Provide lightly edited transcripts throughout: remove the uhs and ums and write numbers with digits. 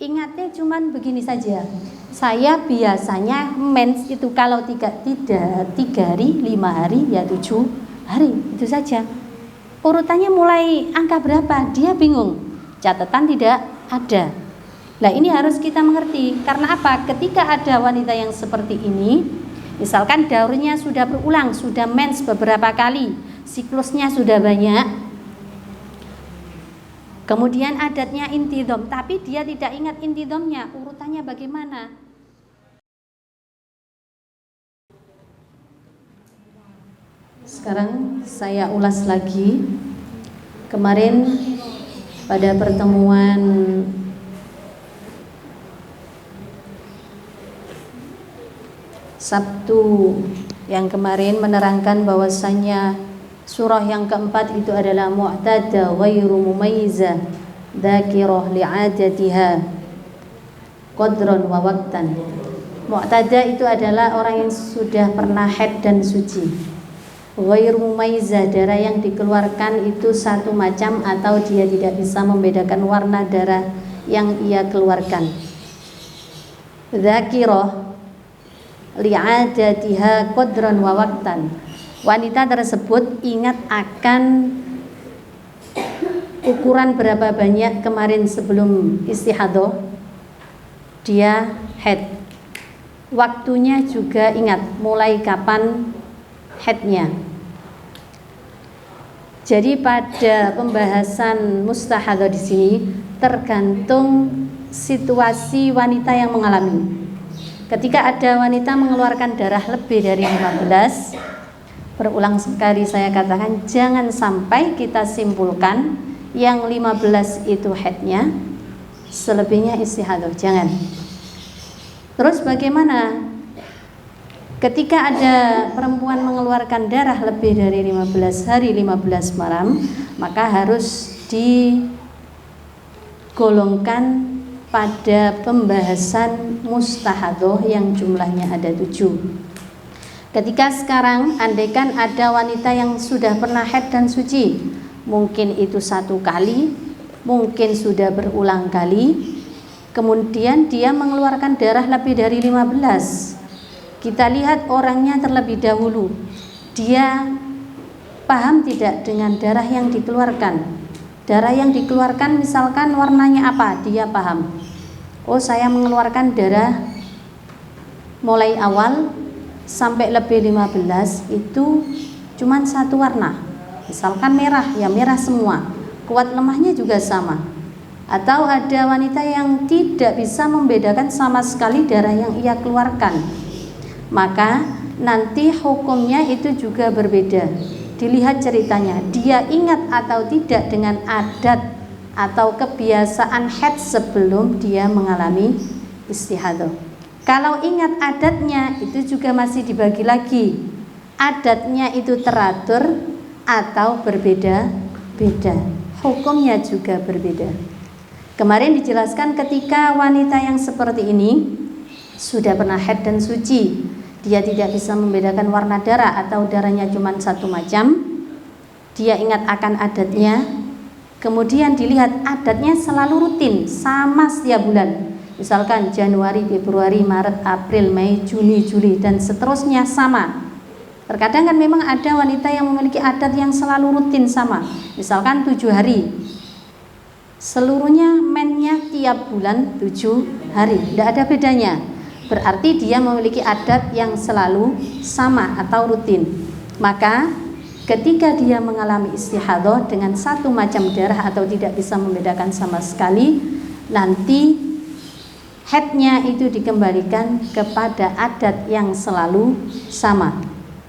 Ingatnya cuman begini saja. Saya biasanya mens itu kalau tidak 3 hari, 5 hari, ya 7 hari, itu saja. Urutannya mulai angka berapa, dia bingung. Catatan tidak ada. Nah, ini harus kita mengerti. Karena apa? Ketika ada wanita yang seperti ini, misalkan daurnya sudah berulang, sudah mens beberapa kali, siklusnya sudah banyak, kemudian adatnya intidhom, tapi dia tidak ingat intidhomnya, urutannya bagaimana? Sekarang saya ulas lagi. Kemarin pada pertemuan Sabtu yang kemarin menerangkan bahwasanya surah yang keempat itu adalah mu'tada ghairu mumayyiza dzakirah li'adatiha qadran wa waqtan. Mu'tada itu adalah orang yang sudah pernah haid dan suci. Ghairu mumayyiza, darah yang dikeluarkan itu satu macam atau dia tidak bisa membedakan warna darah yang ia keluarkan. Dzakirah li'adatiha qadran wa waqtan. Wanita tersebut ingat akan ukuran berapa banyak kemarin sebelum istihadah dia haid. Waktunya juga ingat, mulai kapan haidnya. Jadi pada pembahasan mustahadah di sini tergantung situasi wanita yang mengalami. Ketika ada wanita mengeluarkan darah lebih dari 15, berulang sekali saya katakan, jangan sampai kita simpulkan yang 15 itu haidnya, selebihnya istihadah, jangan. Terus bagaimana ketika ada perempuan mengeluarkan darah lebih dari 15 hari 15 malam, maka harus digolongkan pada pembahasan mustahadah yang jumlahnya ada 7. Ketika sekarang andaikan ada wanita yang sudah pernah haid dan suci, mungkin itu 1 kali, mungkin sudah berulang kali, kemudian dia mengeluarkan darah lebih dari 15. Kita lihat orangnya terlebih dahulu, dia paham tidak dengan darah yang dikeluarkan. Darah yang dikeluarkan misalkan warnanya apa, dia paham. Oh, saya mengeluarkan darah mulai awal sampai lebih 15 itu cuman 1 warna, misalkan merah, ya merah semua, kuat lemahnya juga sama. Atau ada wanita yang tidak bisa membedakan sama sekali darah yang ia keluarkan, maka nanti hukumnya itu juga berbeda. Dilihat ceritanya, dia ingat atau tidak dengan adat atau kebiasaan haid sebelum dia mengalami istihadah. Kalau ingat adatnya, itu juga masih dibagi lagi. Adatnya itu teratur atau berbeda-beda. Hukumnya juga berbeda. Kemarin dijelaskan ketika wanita yang seperti ini sudah pernah haid dan suci, dia tidak bisa membedakan warna darah atau darahnya cuma 1 macam. Dia ingat akan adatnya. Kemudian dilihat adatnya selalu rutin, sama setiap bulan. Misalkan Januari, Februari, Maret, April, Mei, Juni, Juli, dan seterusnya sama. Terkadang kan memang ada wanita yang memiliki adat yang selalu rutin sama. Misalkan 7 hari, seluruhnya mennya tiap bulan 7 hari, tidak ada bedanya. Berarti dia memiliki adat yang selalu sama atau rutin. Maka ketika dia mengalami istihadah dengan 1 macam darah atau tidak bisa membedakan sama sekali, nanti haidnya itu dikembalikan kepada adat yang selalu sama,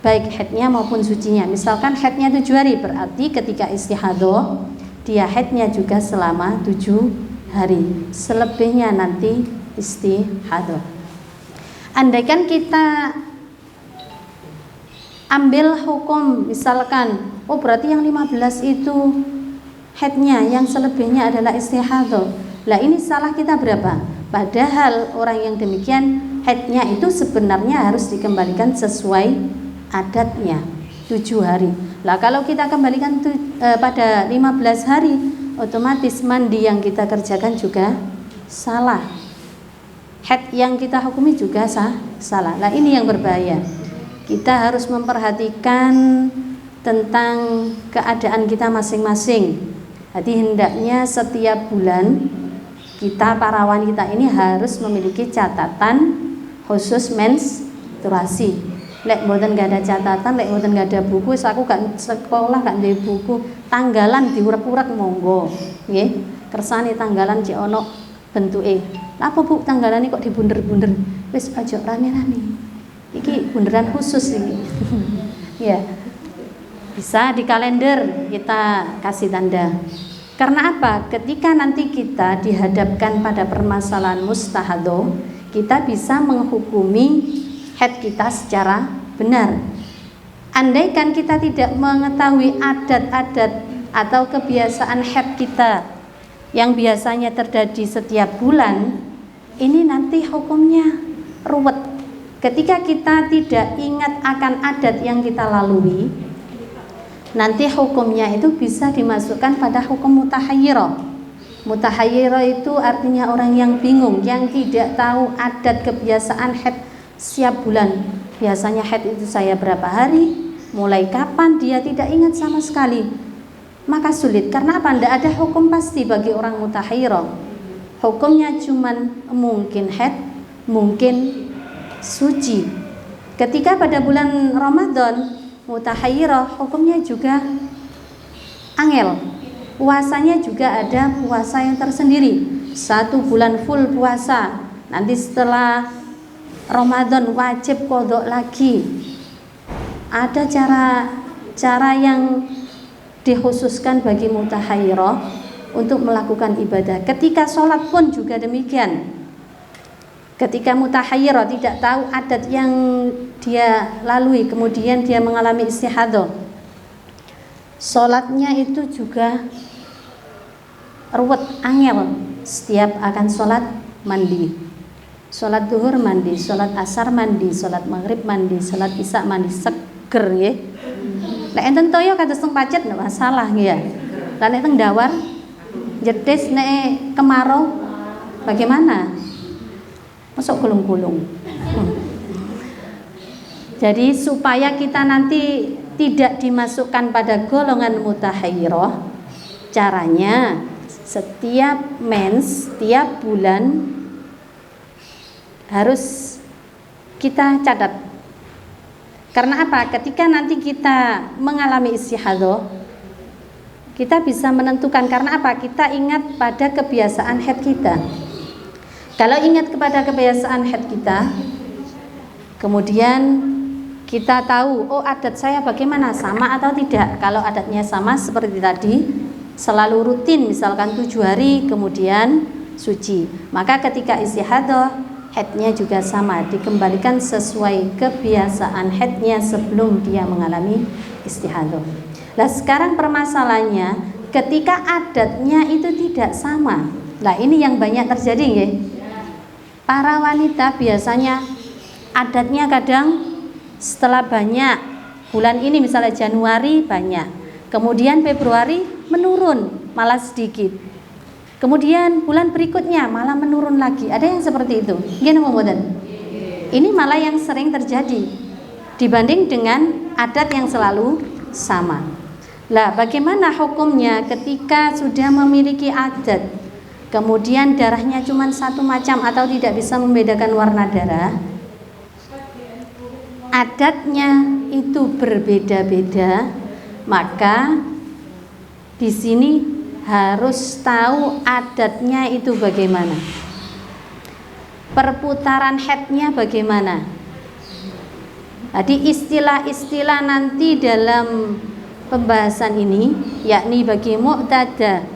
baik haidnya maupun sucinya. Misalkan haidnya 7 hari, berarti ketika istihadah dia haidnya juga selama 7 hari, selebihnya nanti istihadah. Andaikan kita ambil hukum, misalkan oh berarti yang 15 itu haidnya, yang selebihnya adalah istihadah. Lah ini salah kita berapa? Padahal orang yang demikian haidnya itu sebenarnya harus dikembalikan sesuai adatnya 7 hari. Lah kalau kita kembalikan pada 15 hari, otomatis mandi yang kita kerjakan juga salah. Haid yang kita hukumi juga salah. Nah, ini yang berbahaya. Kita harus memperhatikan tentang keadaan kita masing-masing. Jadi hendaknya setiap bulan kita para wanita ini harus memiliki catatan khusus menstruasi. Lek mboten gak ada catatan, lek mboten gak ada buku, aku gak sekolah gak ndek buku, tanggalan diurek-urek monggo. Nggih, kersane tanggalan cek ono bentuke. Apa Bu tanggalane kok dibunder-bunder? Wis aja rame-rame. Iki bunderan khusus iki. Ya. Bisa di kalender kita kasih tanda. Karena apa? Ketika nanti kita dihadapkan pada permasalahan mustahadah, kita bisa menghukumi haid kita secara benar. Andaikan kita tidak mengetahui adat-adat atau kebiasaan haid kita yang biasanya terjadi setiap bulan, ini nanti hukumnya ruwet. Ketika kita tidak ingat akan adat yang kita lalui, nanti hukumnya itu bisa dimasukkan pada hukum mutahayyirah. Mutahayyirah itu artinya orang yang bingung, yang tidak tahu adat kebiasaan haid setiap bulan. Biasanya haid itu saya berapa hari, mulai kapan, dia tidak ingat sama sekali. Maka sulit, karena apa? Tidak ada hukum pasti bagi orang mutahayyirah. Hukumnya cuman mungkin haid, mungkin suci. Ketika pada bulan Ramadan mutahayyirah, hukumnya juga angel. Puasanya juga ada puasa yang tersendiri. 1 bulan full puasa. Nanti setelah Ramadan wajib qodok lagi. Ada cara yang dikhususkan bagi mutahayyirah untuk melakukan ibadah. Ketika sholat pun juga demikian. Ketika mutahayyirah tidak tahu adat yang dia lalui, kemudian dia mengalami istihadah, sholatnya itu juga ruwet, angel. Setiap akan sholat mandi, sholat duhur mandi, sholat asar mandi, sholat maghrib mandi, sholat isya mandi, seger ya. Lek enten toyo kados teng pacet ndak masalah ya. Lah nek teng dawar jedes nek kemarau bagaimana? Masuk gulung-gulung. Jadi supaya kita nanti tidak dimasukkan pada golongan mutahayyirah, caranya setiap mens, setiap bulan harus kita catat. Karena apa? Ketika nanti kita mengalami istihadah, kita bisa menentukan. Karena apa? Kita ingat pada kebiasaan haid kita. Kalau ingat kepada kebiasaan haid kita, kemudian kita tahu, oh adat saya bagaimana, sama atau tidak. Kalau adatnya sama seperti tadi, selalu rutin, misalkan 7 hari kemudian suci, maka ketika istihadah haidnya juga sama, dikembalikan sesuai kebiasaan haidnya sebelum dia mengalami istihadah. Nah sekarang permasalahannya, ketika adatnya itu tidak sama. Nah ini yang banyak terjadi ya. Para wanita biasanya adatnya kadang setelah banyak, bulan ini misalnya Januari banyak, kemudian Februari menurun malah sedikit, kemudian bulan berikutnya malah menurun lagi. Ada yang seperti itu? Gimana mboten? Ini malah yang sering terjadi dibanding dengan adat yang selalu sama. Lah bagaimana hukumnya ketika sudah memiliki adat, kemudian darahnya cuma satu macam atau tidak bisa membedakan warna darah, adatnya itu berbeda-beda, maka di sini harus tahu adatnya itu bagaimana, perputaran haidnya bagaimana. Jadi istilah-istilah nanti dalam pembahasan ini, yakni bagi mu'tada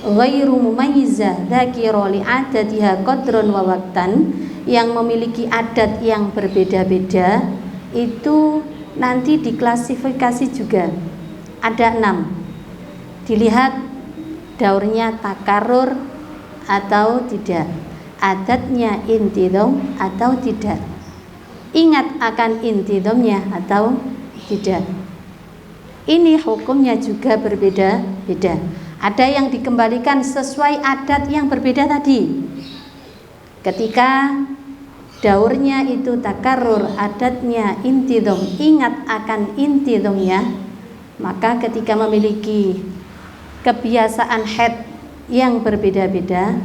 ghairu mumayyizah dzakira li adatiha qadrun wa waqtan, yang memiliki adat yang berbeda-beda itu nanti diklasifikasi juga. Ada 6. Dilihat daurnya takarur atau tidak, adatnya intidham atau tidak, ingat akan intidhamnya atau tidak. Ini hukumnya juga berbeda-beda. Ada yang dikembalikan sesuai adat yang berbeda tadi. Ketika daurnya itu takarrur, adatnya intidhom, ingat akan intidhomnya, maka ketika memiliki kebiasaan haid yang berbeda-beda,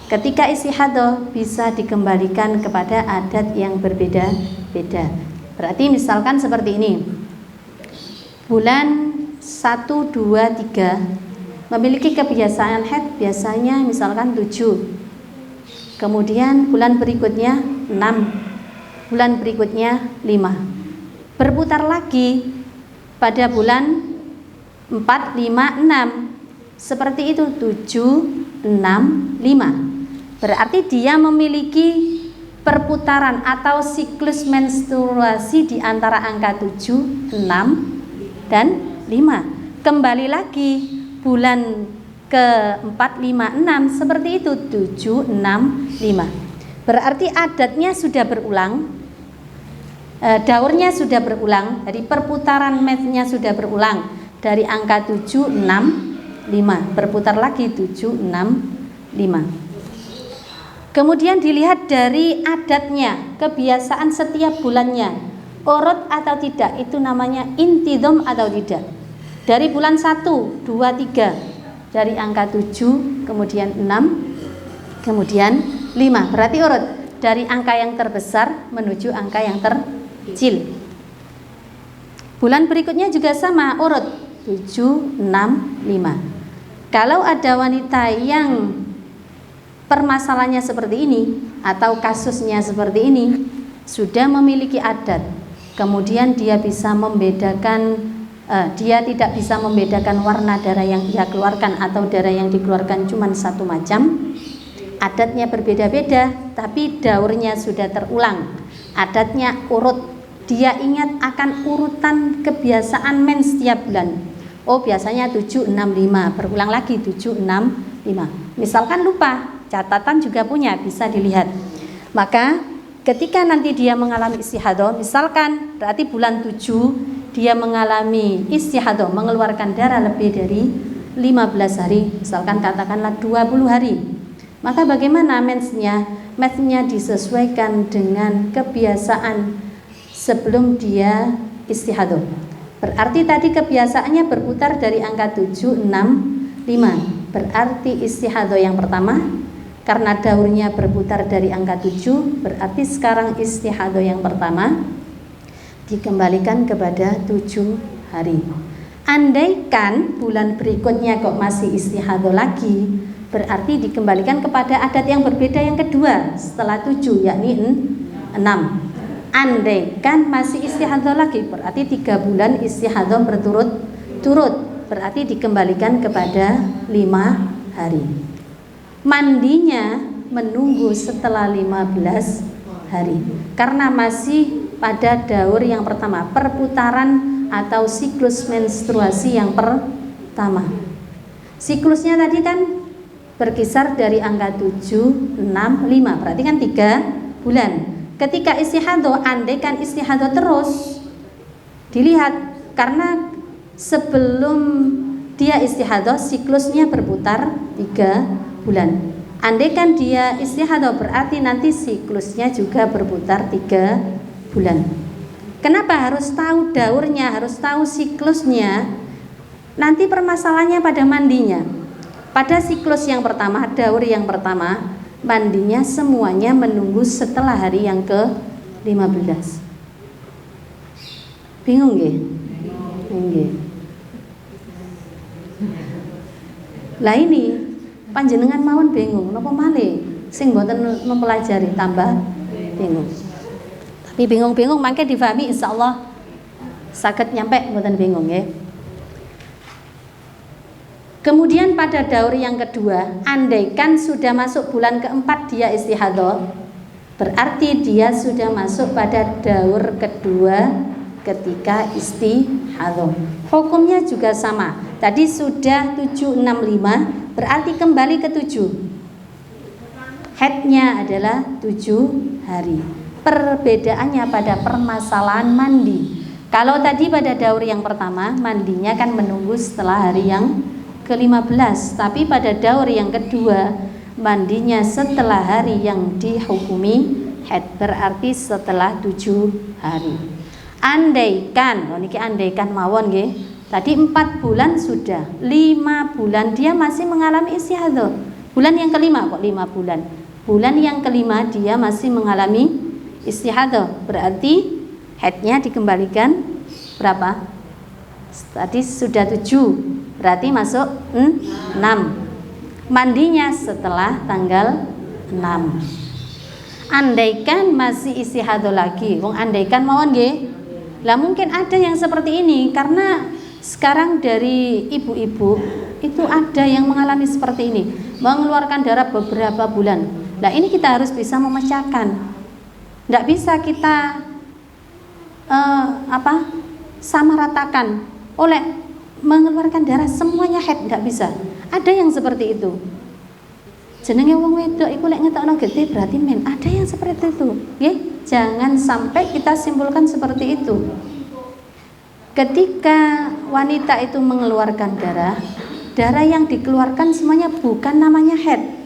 ketika istihadah bisa dikembalikan kepada adat yang berbeda-beda. Berarti misalkan seperti ini, bulan 1, 2, 3 memiliki kebiasaan haid biasanya misalkan 7. Kemudian bulan berikutnya 6, bulan berikutnya 5. Berputar lagi pada bulan 4, 5, 6. Seperti itu 7, 6, 5. Berarti dia memiliki perputaran atau siklus menstruasi di antara angka 7, 6, dan 5. Kembali lagi bulan ke-4, 5, 6 seperti itu 7, 6, 5. Berarti adatnya sudah berulang, daurnya sudah berulang, jadi perputaran mensnya sudah berulang dari angka 7, 6, 5. Berputar lagi 7, 6, 5. Kemudian dilihat dari adatnya, kebiasaan setiap bulannya, urut atau tidak, itu namanya intidhom atau tidak. Dari bulan 1, 2, 3, dari angka 7, kemudian 6, kemudian 5. Berarti urut dari angka yang terbesar menuju angka yang terkecil. Bulan berikutnya juga sama, urut 7, 6, 5. Kalau ada wanita yang permasalahannya seperti ini atau kasusnya seperti ini, sudah memiliki adat, kemudian dia bisa membedakan, dia tidak bisa membedakan warna darah yang dia keluarkan atau darah yang dikeluarkan cuma satu macam, adatnya berbeda-beda tapi daurnya sudah terulang, adatnya urut, dia ingat akan urutan kebiasaan mens setiap bulan. Oh biasanya 7, 6, 5, berulang lagi 7, 6, 5. Misalkan lupa, catatan juga punya, bisa dilihat. Maka ketika nanti dia mengalami istihadah, misalkan berarti bulan 7 dia mengalami istihadah, mengeluarkan darah lebih dari 15 hari, misalkan katakanlah 20 hari. Maka bagaimana mensnya? Mensnya disesuaikan dengan kebiasaan sebelum dia istihadah. Berarti tadi kebiasaannya berputar dari angka 7, 6, 5. Berarti istihadah yang pertama, karena daurnya berputar dari angka 7, berarti sekarang istihadah yang pertama dikembalikan kepada 7 hari. Andaikan bulan berikutnya kok masih istihadah lagi, berarti dikembalikan kepada adat yang berbeda yang kedua setelah 7, yakni 6. Andaikan masih istihadah lagi, berarti 3 bulan istihadah berturut-turut, berarti dikembalikan kepada 5 hari. Mandinya menunggu setelah 15 hari, karena masih pada daur yang pertama, perputaran atau siklus menstruasi yang pertama. Siklusnya tadi kan berkisar dari angka 7, 6, 5, berarti kan 3 bulan. Ketika istihadah, andaikan istihadah terus, dilihat karena sebelum dia istihadah siklusnya berputar 3 bulan. Andaikan dia istihadah, berarti nanti siklusnya juga berputar 3 bulan. Kenapa harus tahu daurnya, harus tahu siklusnya? Nanti permasalahannya pada mandinya. Pada siklus yang pertama, daur yang pertama, mandinya semuanya menunggu setelah hari yang ke-15. Bingung nggih? Nggih. Lah ini panjenengan mawon bingung, napa malih sing mboten mempelajari tambah bingung. Tapi bingung-bingung mangke difahami insyaallah saged nyampe mboten bingung nggih. Kemudian pada daur yang kedua, andaikan sudah masuk bulan keempat dia istihadah, berarti dia sudah masuk pada daur kedua ketika istihadah. Hukumnya juga sama. Tadi sudah 7, 6, 5, berarti kembali ke 7. Haidnya adalah 7 hari. Perbedaannya pada permasalahan mandi. Kalau tadi pada daur yang pertama, mandinya kan menunggu setelah hari yang ke-15, tapi pada daur yang kedua mandinya setelah hari yang dihukumi haid, berarti setelah 7 hari. Andaikan, niki andaikan mawon nggih. Tadi 4 bulan sudah, 5 bulan dia masih mengalami istihadah. Bulan yang kelima kok 5 bulan. Bulan yang kelima dia masih mengalami istihadah, berarti haidnya dikembalikan berapa? Tadi sudah 7, berarti masuk 6. Mandinya setelah tanggal 6. Andaikan masih istihadah lagi, wong andaikan mawon nggih. Lah mungkin ada yang seperti ini, karena sekarang dari ibu-ibu itu ada yang mengalami seperti ini, mengeluarkan darah beberapa bulan. Nah ini kita harus bisa memecahkan. Tidak bisa kita sama ratakan oleh mengeluarkan darah semuanya haid, tidak bisa. Ada yang seperti itu. Jenenge wong wedok iku lek ngetokno getih berarti men. Ada yang seperti itu, nggih. Jangan sampai kita simpulkan seperti itu. Ketika wanita itu mengeluarkan darah, darah yang dikeluarkan semuanya bukan namanya haid.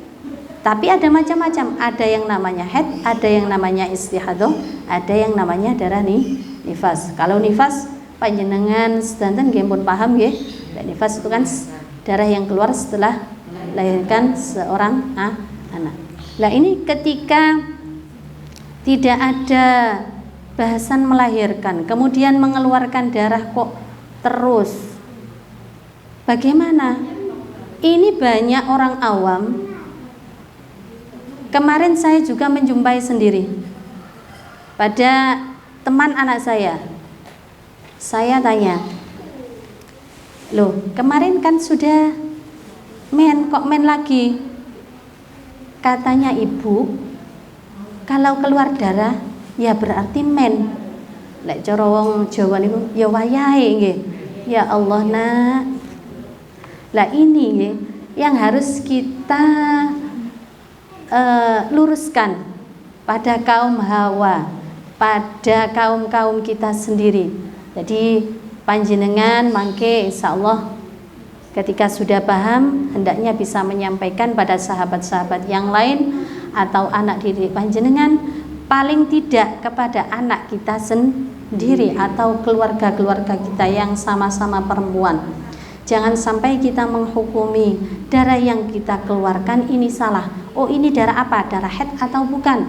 Tapi ada macam-macam, ada yang namanya haid, ada yang namanya istihadah, ada yang namanya darah nifas. Kalau nifas panjenengan sedanten nggih pun paham nggih. Nifas itu kan darah yang keluar setelah melahirkan seorang anak. Nah ini ketika tidak ada bahasan melahirkan, kemudian mengeluarkan darah kok terus, bagaimana? Ini banyak orang awam. Kemarin saya juga menjumpai sendiri pada teman anak saya. Saya tanya, loh kemarin kan sudah men, kok men lagi? Katanya ibu, kalau keluar darah ya berarti men. Lek cara wong Jawa niku ya wayahe nggih. Ya Allah nak. Lah ini nggih yang harus kita luruskan pada kaum Hawa, pada kaum-kaum kita sendiri. Jadi panjenengan mangke insyaallah ketika sudah paham hendaknya bisa menyampaikan pada sahabat-sahabat yang lain atau anak didik panjenengan, paling tidak kepada anak kita sendiri atau keluarga-keluarga kita yang sama-sama perempuan. Jangan sampai kita menghukumi darah yang kita keluarkan ini salah. Oh ini darah apa? Darah haid atau bukan?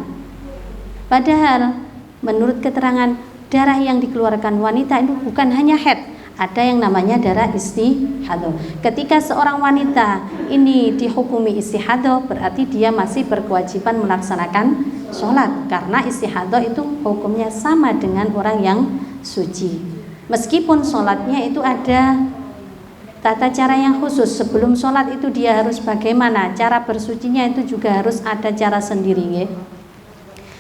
Padahal menurut keterangan darah yang dikeluarkan wanita itu bukan hanya haid, ada yang namanya darah istihadah. Ketika seorang wanita ini dihukumi istihadah, berarti dia masih berkewajiban melaksanakan sholat, karena istihadah itu hukumnya sama dengan orang yang suci. Meskipun sholatnya itu ada tata cara yang khusus. Sebelum sholat itu dia harus bagaimana, cara bersucinya itu juga harus ada cara sendiri ya.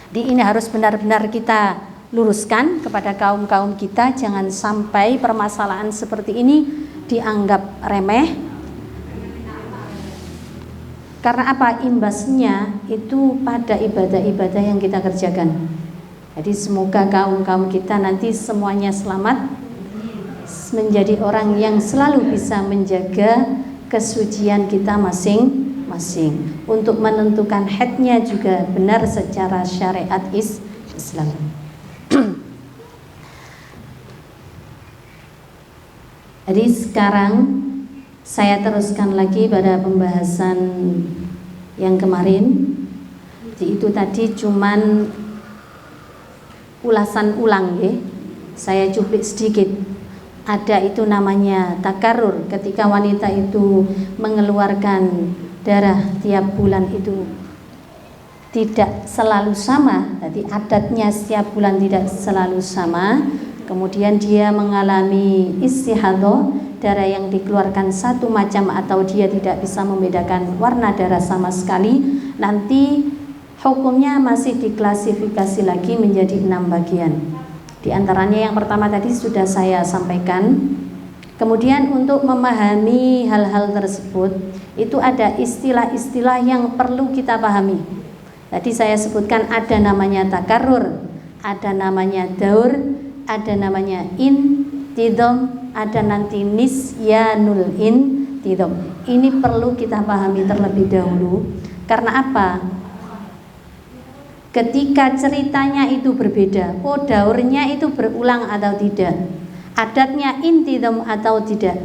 Ini harus benar-benar kita luruskan kepada kaum-kaum kita. Jangan sampai permasalahan seperti ini dianggap remeh. Karena apa? Imbasnya itu pada ibadah-ibadah yang kita kerjakan. Jadi semoga kaum-kaum kita nanti semuanya selamat, menjadi orang yang selalu bisa menjaga kesucian kita masing-masing. Untuk menentukan haidnya juga benar secara syariat Islam. Jadi sekarang saya teruskan lagi pada pembahasan yang kemarin. Jadi itu tadi cuman ulasan ulang ya. Saya cuplik sedikit. Ada itu namanya takarrur, ketika wanita itu mengeluarkan darah tiap bulan itu tidak selalu sama. Jadi adatnya setiap bulan tidak selalu sama. Kemudian dia mengalami istihadah, darah yang dikeluarkan satu macam atau dia tidak bisa membedakan warna darah sama sekali. Nanti hukumnya masih diklasifikasi lagi menjadi 6 bagian. Di antaranya yang pertama tadi sudah saya sampaikan. Kemudian untuk memahami hal-hal tersebut itu ada istilah-istilah yang perlu kita pahami. Tadi saya sebutkan ada namanya takarrur, ada namanya daur, ada namanya intidom, ada nanti nisyanul intidham. Ini perlu kita pahami terlebih dahulu. Karena apa? Ketika ceritanya itu berbeda, daurnya itu berulang atau tidak, adatnya intidham atau tidak,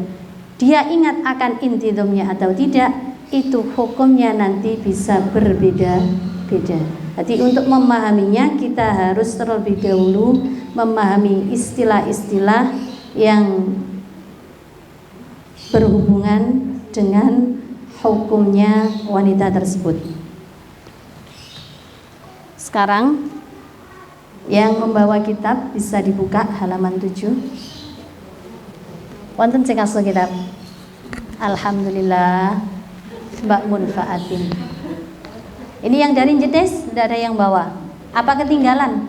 dia ingat akan intidhamnya atau tidak, itu hukumnya nanti bisa berbeda-beda. Jadi untuk memahaminya kita harus terlebih dahulu memahami istilah-istilah yang berhubungan dengan hukumnya wanita tersebut. Sekarang yang membawa kitab bisa dibuka halaman 7. Wonten sing aso kitab. Alhamdulillah Mbak Munfaatin. Ini yang dari Jedes, tidak ada yang bawa. Apa ketinggalan?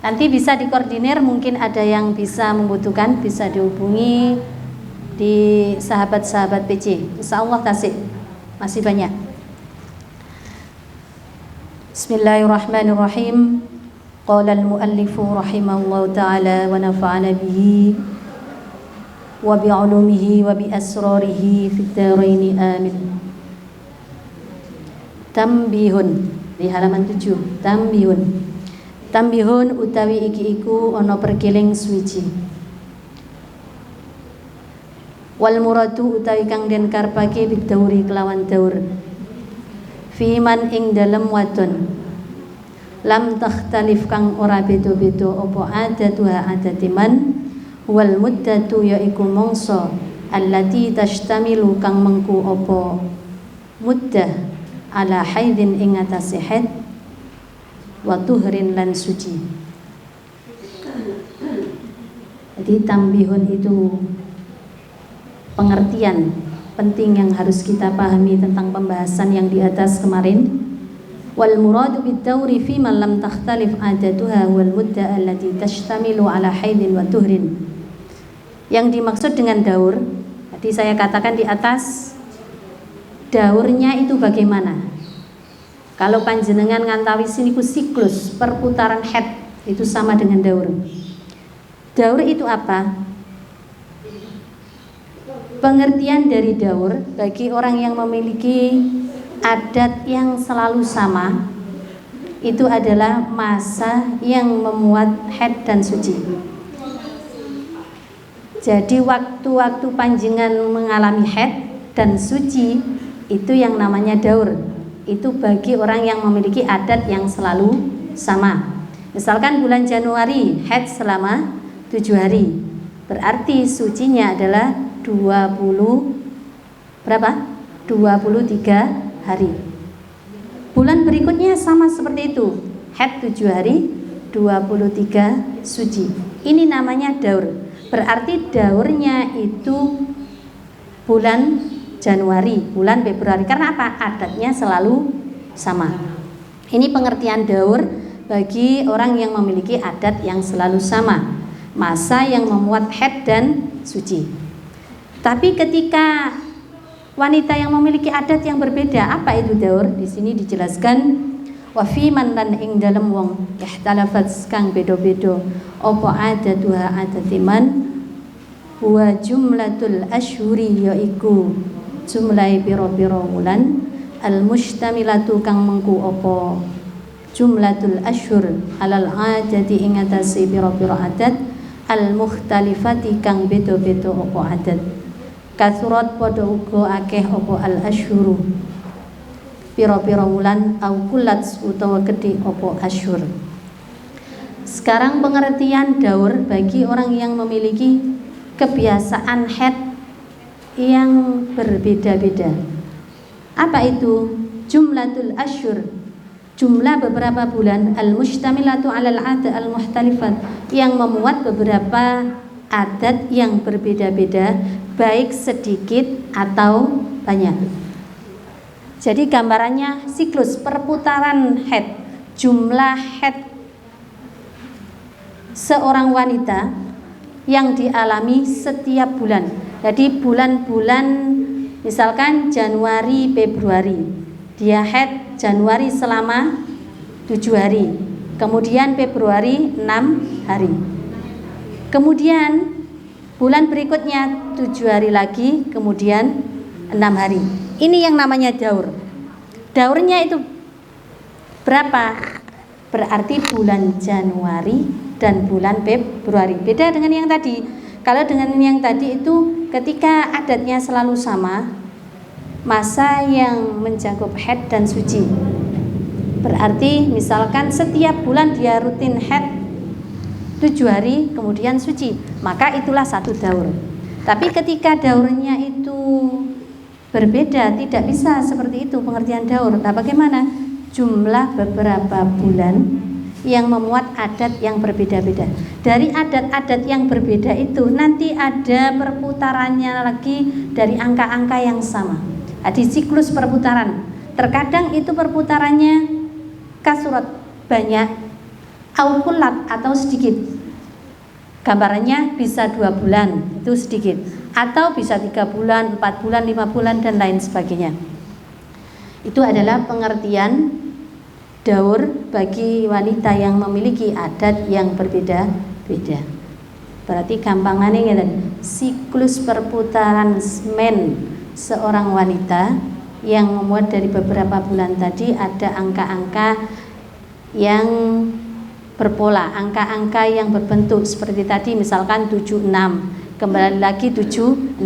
Nanti bisa dikoordinir, mungkin ada yang bisa membutuhkan, bisa dihubungi di sahabat-sahabat PC. Insyaallah tasik. Masih banyak. Bismillahirrahmanirrahim. Qala al-muallifu rahimahullahu ta'ala wa nafa'ana bihi wa bi'ulumihi wa bi asrarihi fid dharain amin. Tambihun di halaman 7. Tambihun utawi iki iku ana perkeling suwiji. Wal muradu utawi kang den karepake bidauri kelawan daur. Fiman ing dalem wadon lam takhtalif kang ora beda-beda apa adatuha adatiman wal muddatu yaiku mangsa allati tashtamilu kang mengku apa muddah ala haidin ing atase haid wa tuhrin lan suci. Jadi tambihun itu pengertian penting yang harus kita pahami tentang pembahasan yang di atas kemarin. Wal muradu bid-dauri fi man lam takhtalif adatuha wal mudda allati tashtamilu ala haidin wa tuhrin. Yang dimaksud dengan daur, tadi saya katakan di atas, daurnya itu bagaimana? Kalau panjenengan ngantawis niku siklus perputaran haid itu sama dengan daur. Daur itu apa? Pengertian dari daur bagi orang yang memiliki adat yang selalu sama itu adalah masa yang memuat haid dan suci. Jadi waktu-waktu panjenengan mengalami haid dan suci itu yang namanya daur. Itu bagi orang yang memiliki adat yang selalu sama. Misalkan bulan Januari haid selama 7 hari. Berarti sucinya adalah 23 hari. Bulan berikutnya sama seperti itu, haid 7 hari, 23 suci. Ini namanya daur. Berarti daurnya itu bulan Januari, bulan Februari. Karena apa? Adatnya selalu sama. Ini pengertian daur bagi orang yang memiliki adat yang selalu sama, masa yang memuat haid dan suci. Tapi ketika wanita yang memiliki adat yang berbeda, apa itu daur? Di sini dijelaskan wa fi man lan ing dalem wong ihtalafat kang beda-beda apa adatuha adatiman wa jumlatul asyhuri yaiku jumlahe pira-pira wulan al mustamilatu kang mengku apa jumlatul asyhur alal adati ing atase pira-pira adat al mukhtalifati kang beda-beda apa adat. Kasurat pada uga akeh apa al asyhuru pira-pira wulan au kulat utawa gedhe apa asyhur. Sekarang pengertian daur bagi orang yang memiliki kebiasaan haid yang berbeda-beda. Apa itu? Jumlatul asyhur, jumlah beberapa bulan al mustamilatu alal ada al muhtalifat yang memuat beberapa adat yang berbeda-beda, baik sedikit atau banyak. Jadi gambarannya siklus perputaran haid, jumlah haid seorang wanita yang dialami setiap bulan. Jadi bulan-bulan misalkan Januari, Februari, dia haid Januari selama 7 hari, kemudian Februari 6 hari. Kemudian Bulan berikutnya 7 hari lagi, kemudian 6 hari. Ini yang namanya daur. Daurnya itu berapa? Berarti bulan Januari dan bulan Februari. Beda dengan yang tadi. Kalau dengan yang tadi itu ketika adatnya selalu sama, masa yang mencakup haid dan suci. Berarti misalkan setiap bulan dia rutin haid 7 hari kemudian suci, maka itulah satu daur. Tapi ketika daurnya itu berbeda, tidak bisa seperti itu pengertian daur. Nah, bagaimana? Jumlah beberapa bulan yang memuat adat yang berbeda-beda. Dari adat-adat yang berbeda itu nanti ada perputarannya lagi dari angka-angka yang sama. Di siklus perputaran. Terkadang itu perputarannya kasurat, banyak, aukulat atau sedikit. Gambarannya bisa 2 bulan, itu sedikit. Atau bisa 3 bulan, 4 bulan, 5 bulan, dan lain sebagainya. Itu adalah pengertian daur bagi wanita yang memiliki adat yang berbeda-beda. Berarti gampangannya ngeten, siklus perputaran men seorang wanita yang memuat dari beberapa bulan tadi ada angka-angka yang berpola, angka-angka yang berbentuk seperti tadi, misalkan 76, kembali lagi 76,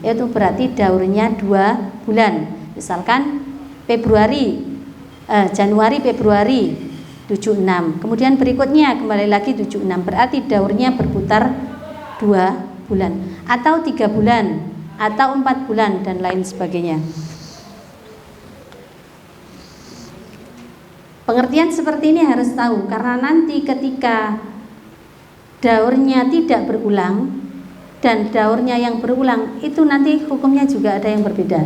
itu berarti daurnya 2 bulan. Misalkan Januari Februari 76, kemudian berikutnya kembali lagi 76, berarti daurnya berputar 2 bulan atau 3 bulan atau 4 bulan dan lain sebagainya. Pengertian seperti ini harus tahu, karena nanti ketika daurnya tidak berulang dan daurnya yang berulang, itu nanti hukumnya juga ada yang berbeda.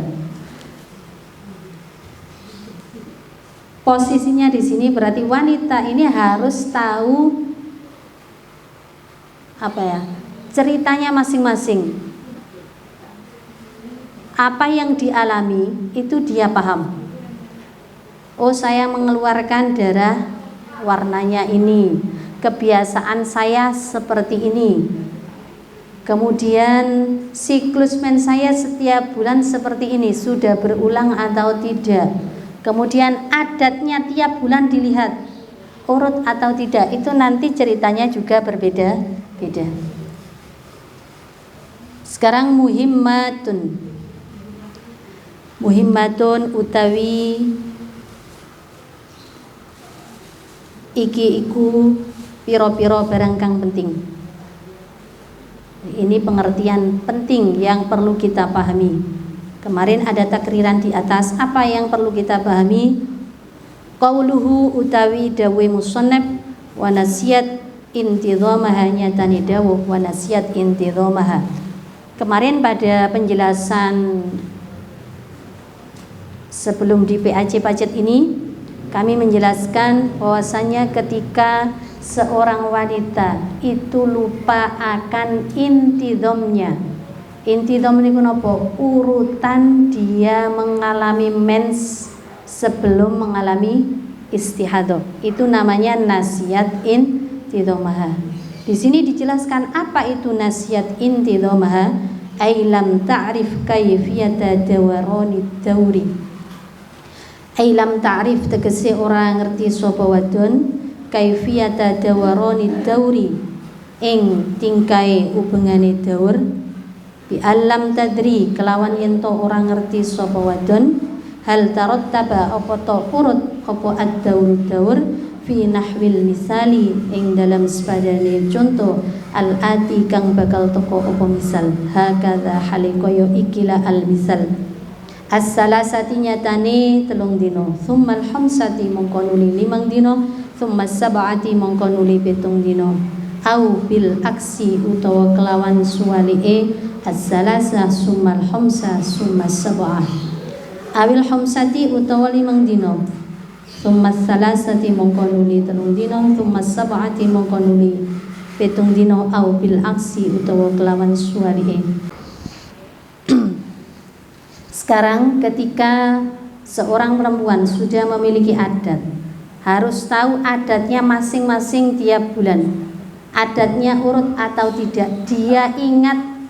Posisinya di sini berarti wanita ini harus tahu ceritanya masing-masing. Apa yang dialami itu dia paham. Oh, saya mengeluarkan darah warnanya ini, kebiasaan saya seperti ini, kemudian siklus men saya setiap bulan seperti ini, sudah berulang atau tidak, kemudian adatnya tiap bulan dilihat urut atau tidak, itu nanti ceritanya juga berbeda-beda. Sekarang muhimmatun utawi iki iku piro-piro barang kang penting. Ini pengertian penting yang perlu kita pahami. Kemarin ada takriran di atas, apa yang perlu kita pahami? Qauluhu utawi dawe musannaf wa nasiyat intidhamaha, nyatani dawuh wa nasiyat intidhamaha. Kemarin pada penjelasan sebelum di PAC Pacet ini kami menjelaskan bahwasanya ketika seorang wanita itu lupa akan intidhamnya. Intidham niku napa? Urutan dia mengalami mens sebelum mengalami istihadah. Itu namanya nasiyat intidhamaha. Di sini dijelaskan apa itu nasiyat intidhamaha, ai lam ta'rif kayfiyata dawarani dauri. Ailam ta'rif tegese ora ngerti sapa wadon kaifiyata dawarani dauri ing tingkai hubungane daur, bi alam tadri kelawan yen to ora ngerti sapa wadon hal tarattaba apa to urut apa ad-daur fi nahwil misali ing dalam sepadane contoh al ati kang bakal teko apa misal hakadha halikoyo ikilah al misal as-salasati nyatane 3 dino, thummal khamsati mongko nuli 5 dino, thummas sab'ati mongko nuli 7 dino. Au bil aksi utawa kelawan suwalike as-salasa summal khamsa summas sab'ah. Awil khamsati utawa 5 dino, thummas salasati mongko nuli 3 dino, thummas sab'ati mongko nuli 7 dino. Au bil aksi utawa kelawan suwalike. Sekarang ketika seorang perempuan sudah memiliki adat, harus tahu adatnya masing-masing tiap bulan. Adatnya urut atau tidak, dia ingat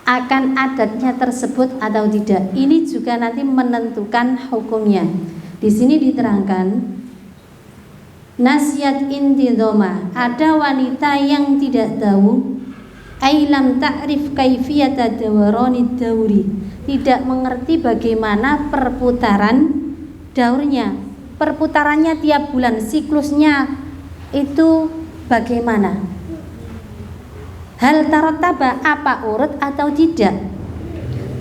akan adatnya tersebut atau tidak. Ini juga nanti menentukan hukumnya. Di sini diterangkan nasiat intidhoma, ada wanita yang tidak tahu ailam ta'rif kaifiyata dawranid dauri, tidak mengerti bagaimana perputaran daurnya. Perputarannya tiap bulan, siklusnya itu bagaimana? Hal tarattaba, apa urut atau tidak?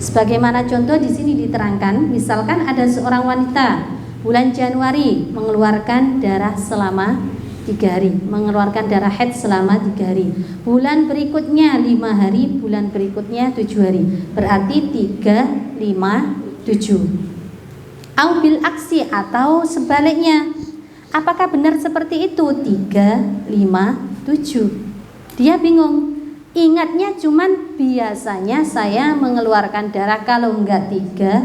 Sebagaimana contoh di sini diterangkan, misalkan ada seorang wanita bulan Januari mengeluarkan darah selama 3 hari, mengeluarkan darah haid selama 3 hari. Bulan berikutnya 5 hari, bulan berikutnya 7 hari. Berarti 3, 5, 7. Au bil aksi, atau sebaliknya. Apakah benar seperti itu? 3, 5, 7. Dia bingung. Ingatnya cuman biasanya saya mengeluarkan darah kalau enggak 3,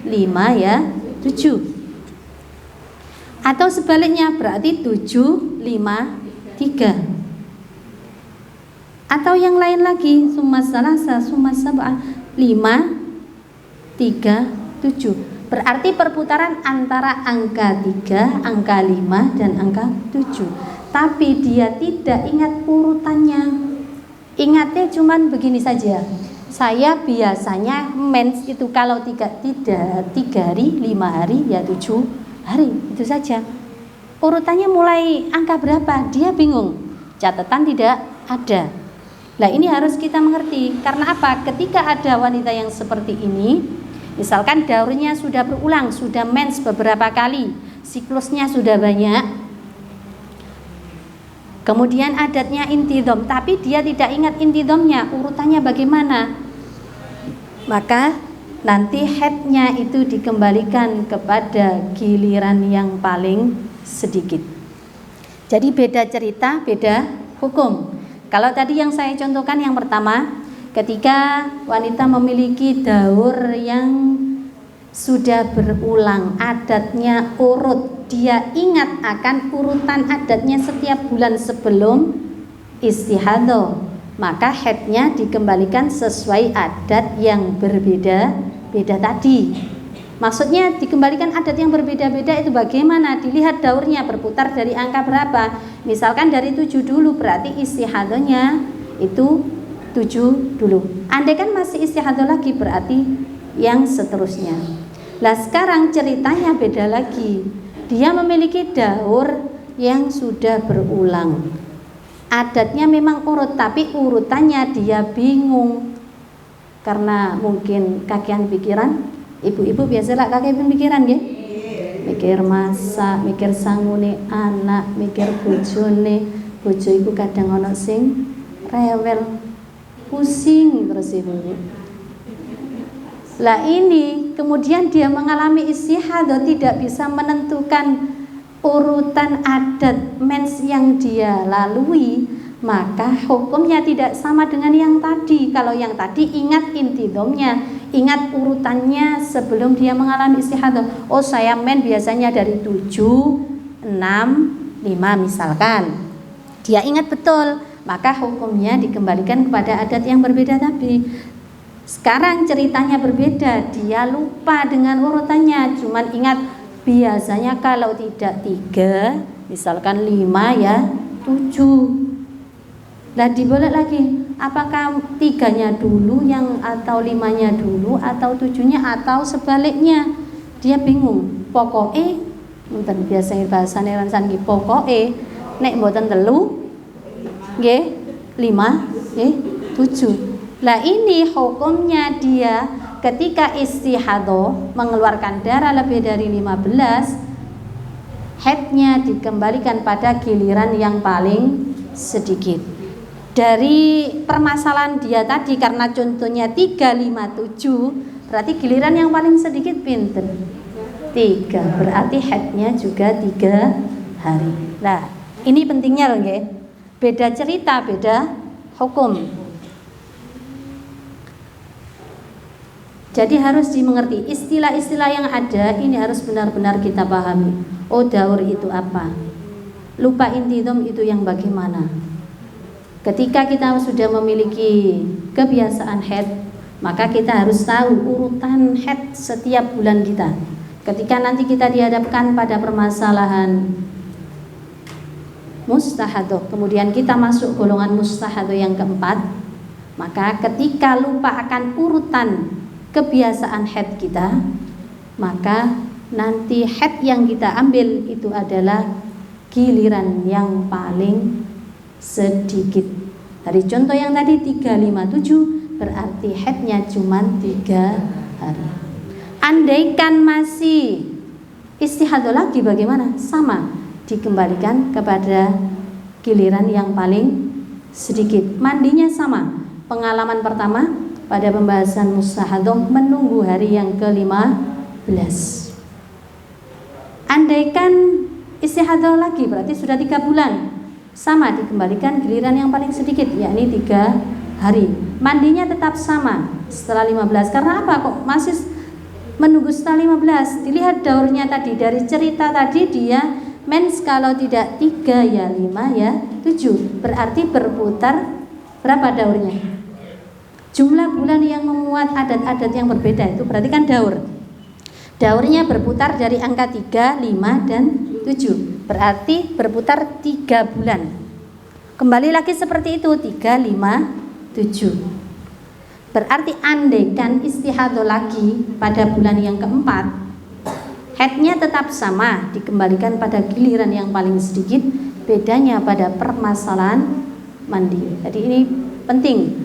5 ya 7. Atau sebaliknya berarti 7, 5, 3. Atau yang lain lagi, summa salasa, summa sab'a, 5, 3, 7. Berarti perputaran antara angka 3, angka 5 dan angka 7. Tapi dia tidak ingat urutannya. Ingatnya cuman begini saja. Saya biasanya mens itu kalau 3 hari, 5 hari, ya 7 hari, itu saja. Urutannya mulai angka berapa? Dia bingung. Catatan tidak ada. Nah, ini harus kita mengerti. Karena apa? Ketika ada wanita yang seperti ini, misalkan daurnya sudah berulang, sudah mens beberapa kali, siklusnya sudah banyak, kemudian adatnya intidhom, tapi dia tidak ingat intidhomnya, urutannya bagaimana, maka nanti haidnya itu dikembalikan kepada giliran yang paling sedikit. Jadi beda cerita, beda hukum. Kalau tadi yang saya contohkan yang pertama, ketika wanita memiliki daur yang sudah berulang, adatnya urut, dia ingat akan urutan adatnya setiap bulan sebelum istihadah, maka haidnya dikembalikan sesuai adat yang berbeda-beda tadi. Maksudnya dikembalikan adat yang berbeda-beda itu bagaimana? Dilihat daurnya berputar dari angka berapa. Misalkan dari 7 dulu, berarti istihadahnya itu 7 dulu. Andai kan masih istihadah lagi, berarti yang seterusnya. Lah sekarang ceritanya beda lagi. Dia memiliki daur yang sudah berulang. Adatnya memang urut, tapi urutannya dia bingung. Karena mungkin kakean pikiran. Ibu-ibu biasalah kakean pikiran ya. Mikir masak, mikir sangune anak, mikir bojone. Bojo iku kadang ana sing rewel, pusing terus ibu. Lah ini kemudian dia mengalami istihadah, tidak bisa menentukan urutan adat mens yang dia lalui, maka hukumnya tidak sama dengan yang tadi. Kalau yang tadi ingat intidhomnya, ingat urutannya sebelum dia mengalami istihadah. Oh, saya men biasanya dari 7, 6, 5 misalkan. Dia ingat betul, maka hukumnya dikembalikan kepada adat yang berbeda tadi. Sekarang ceritanya berbeda, dia lupa dengan urutannya, cuman ingat biasanya kalau tidak 3, misalkan 5 ya 7. Lah dibolak lagi, apakah 3-nya dulu yang atau 5-nya dulu atau 7-nya atau sebaliknya? Dia bingung. Pokoke mboten biasa bahasane ransan nggih, pokoke nek mboten 3 nggih 5 nggih 7. Lah ini hukumnya dia ketika istihadah mengeluarkan darah lebih dari 15, haidnya dikembalikan pada giliran yang paling sedikit. Dari permasalahan dia tadi, karena contohnya 3, 5, 7, berarti giliran yang paling sedikit pinter 3, berarti haidnya juga 3 hari. Nah ini pentingnya loh nggih. Beda cerita, beda hukum. Jadi harus dimengerti istilah-istilah yang ada ini, harus benar-benar kita pahami. Oh, daur itu apa? Lupa intidhom itu yang bagaimana? Ketika kita sudah memiliki kebiasaan haid, Maka kita harus tahu urutan haid setiap bulan kita. Ketika nanti kita dihadapkan pada permasalahan mustahadah, kemudian kita masuk golongan mustahadah yang keempat, maka ketika lupa akan urutan kebiasaan haid kita, maka nanti haid yang kita ambil itu adalah giliran yang paling sedikit. Dari contoh yang tadi 357 berarti haidnya cuma 3 hari. Andaikan masih istihadah lagi bagaimana? Sama, dikembalikan kepada giliran yang paling sedikit. Mandinya sama. Pengalaman pertama pada pembahasan mustahadah menunggu hari yang ke-15. Andaikan istihadah lagi berarti sudah 3 bulan. Sama, dikembalikan giliran yang paling sedikit, yakni 3 hari. Mandinya tetap sama setelah 15. Karena apa kok masih menunggu setelah 15? Dilihat daurnya tadi, dari cerita tadi dia mens kalau tidak 3 ya 5 ya 7. Berarti berputar berapa daurnya? Jumlah bulan yang memuat adat-adat yang berbeda itu berarti kan daur. Daurnya berputar dari angka 3, 5 dan 7. Berarti berputar 3 bulan. Kembali lagi seperti itu 3, 5, 7. Berarti andaikan istihadah lagi pada bulan yang keempat, haidnya tetap sama, dikembalikan pada giliran yang paling sedikit, bedanya pada permasalahan mandi. Jadi ini penting,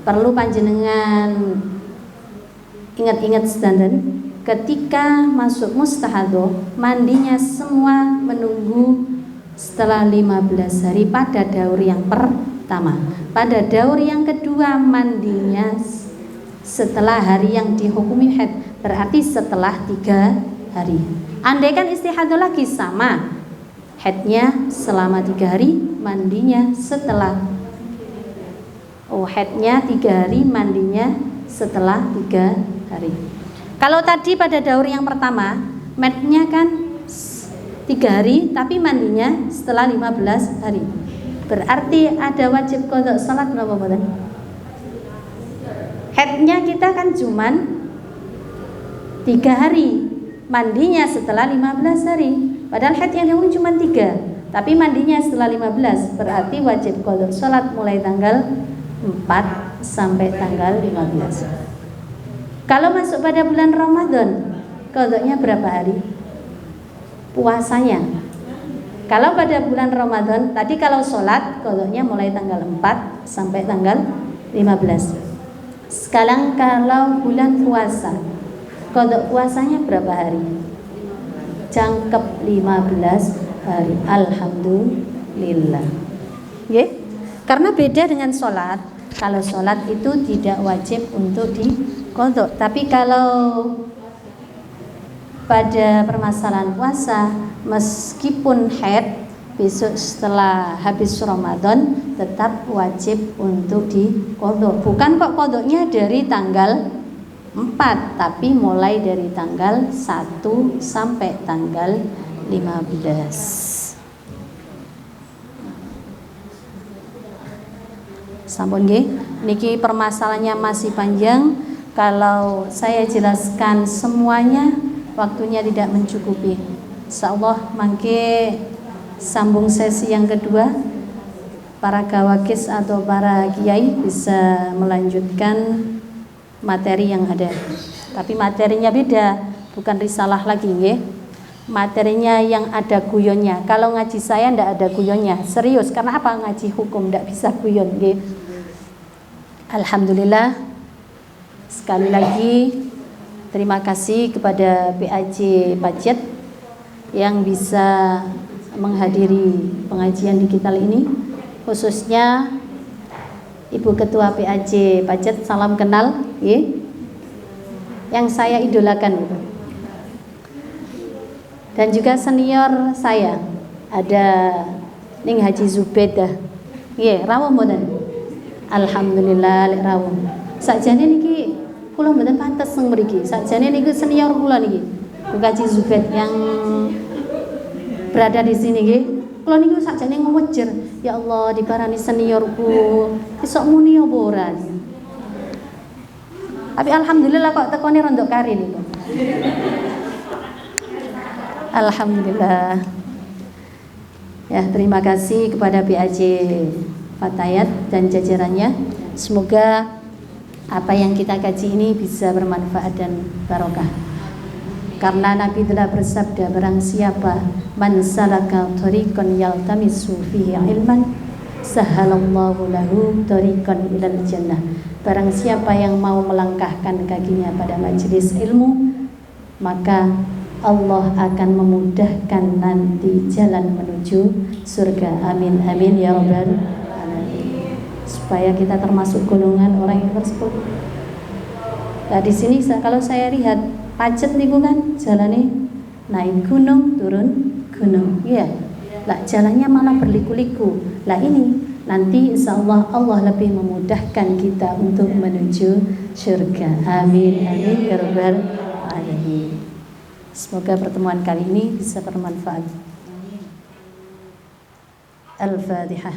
perlu panjenengan ingat-ingat standar. Ketika masuk mustahadah, mandinya semua menunggu setelah 15 hari pada daur yang pertama. Pada daur yang kedua mandinya setelah hari yang dihukumi haid, berarti setelah 3 hari. Andaikan istihadah lagi sama, haidnya selama 3 hari, mandinya setelah haidnya 3 hari, mandinya setelah 3 hari. Kalau tadi pada daur yang pertama, haidnya kan 3 hari, tapi mandinya setelah 15 hari. Berarti ada wajib qada salat berapa bulan? Haidnya kita kan cuman 3 hari, mandinya setelah 15 hari. Padahal haid yang dihukum cuma 3, tapi mandinya setelah 15. Berarti wajib qada salat mulai tanggal 4 sampai tanggal 15. Kalau masuk pada bulan Ramadan, qadanya berapa hari? Puasanya. Kalau pada bulan Ramadan, tadi kalau sholat qadanya mulai tanggal 4 sampai tanggal 15. Sekarang kalau bulan puasa, qada puasanya berapa hari? Jangkep 15 hari. Alhamdulillah. Nggih? Karena beda dengan sholat. Kalau sholat itu tidak wajib untuk diqadha. Tapi kalau pada permasalahan puasa, meskipun haid, besok setelah habis Ramadan tetap wajib untuk diqadha. Bukan kok qadanya dari tanggal 4, tapi mulai dari tanggal 1 sampai tanggal 15. Sampun nggih, niki permasalahannya masih panjang. Kalau saya jelaskan semuanya waktunya tidak mencukupi. Insyaallah mangke sambung sesi yang kedua, para gawakis atau para kiai bisa melanjutkan materi yang ada. Tapi materinya beda, bukan risalah lagi nggih. Materinya yang ada guyonnya. Kalau ngaji saya ndak ada guyonnya. Serius, karena apa? Ngaji hukum ndak bisa guyon nggih. Alhamdulillah. Sekali lagi terima kasih kepada PAJ Pacet yang bisa menghadiri pengajian digital ini, khususnya Ibu Ketua PAJ Pacet, salam kenal ya, yang saya idolakan itu. Dan juga senior saya ada Ning Haji Zubaidah nggih, rawuh mboten? Alhamdulillah lek rawuh. Sakjane niki kula mboten pantes teng mriki. Sakjane niku senior kula niki. Bu Haji Zubaid yang berada di sini nggih. Kula niku sakjane ngewejer, ya Allah diparani seniorku. Isok muni apa ora? Tapi alhamdulillah kok tekone rondok kari niku. Alhamdulillah. Ya, terima kasih kepada PAJ Fatayat dan jajarannya. Semoga apa yang kita kaji ini bisa bermanfaat dan barokah. Karena Nabi telah bersabda, barang siapa man salaka thariqan yaltamisu fihi ilman sahalallahu lahu thariqan ilal jannah. Barang siapa yang mau melangkahkan kakinya pada majelis ilmu, maka Allah akan memudahkan nanti jalan menuju surga. Amin amin ya rabbal alamin. Supaya kita termasuk golongan orang yang tersebut. Nah, di sini kalau saya lihat pacet niku kan jalannya naik gunung turun gunung, iya. Lah jalannya malah berliku-liku. Lah ini nanti insya Allah Allah lebih memudahkan kita untuk menuju surga. Amin amin ya rabbal alamin. Semoga pertemuan kali ini bisa bermanfaat. Al-Fatihah.